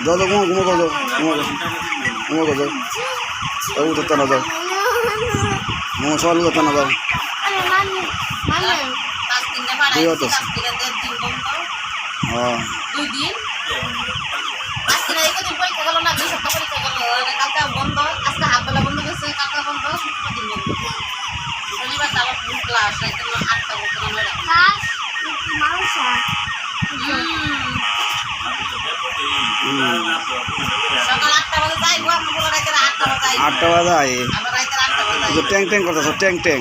যাও যাও ঘুমো ঘুমো যাও ঘুমো যাও যাও উঠতে না যাও ঘুমো সকালে উঠতে না যাও হ্যাঁ আটটা বাজে আই ট্যাং ট্যাং করতেছ ট্যাং ট্যাং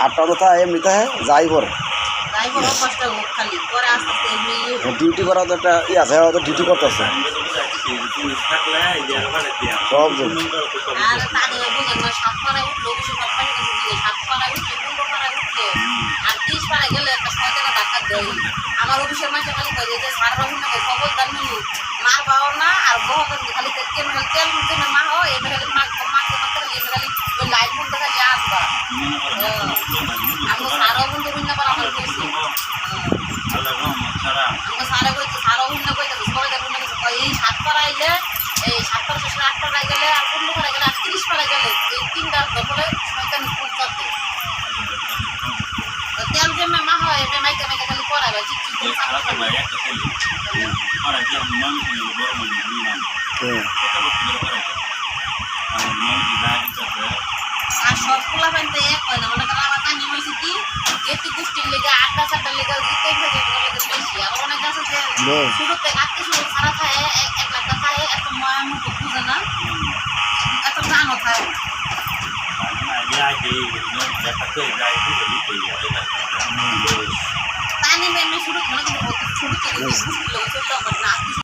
আটটা তো তা এমনিতে যাই পরে ডিউটি করা তো একটা ই আছে তো ডিউটি করতেছে সব আমার অফিসের মাঝে খালি কয়ে যে সারা রকম না খবরদার মিলু মার পাও না আর বহ খালি তেল তেল তেল মা হয় এটা খালি মাকে মাকে খালি খালি ওই লাইট বন্ধ খালি আসবা আমি সারা বন্ধ হইন না আমার কইছি আমি সারা কইতে সারা হইন না কইতে সবাই দেখুন না এই 7 পারা আইলে এই 7 পারা শেষে 8 পারা গেলে আর 15 পারা গেলে 30 পারা গেলে এই তিনটা দখলে শয়তান করতে তেল যে মা হয় এটা মাইকা মাইকা খালি করাইবা চিকচিক করে সারা ভাই একটা তেল আর একদম মান বড় মানে নিলাম কত বছর করে আর মান বিভাগ করতে আর সবগুলা পাইতে এক হয় না মনে করা আমার কানি হইছে কি এটি গুষ্টির লেগে 8-7টা লেগে দিতে হয়ে গেলে বেশি আর অনেক আছে যে শুরুতে আটকে শুরু সারা খায় এক লাখ খায় এত ময়া মুখ বুঝে না এত জানো খায় পানি में शुरू ছোট ছোট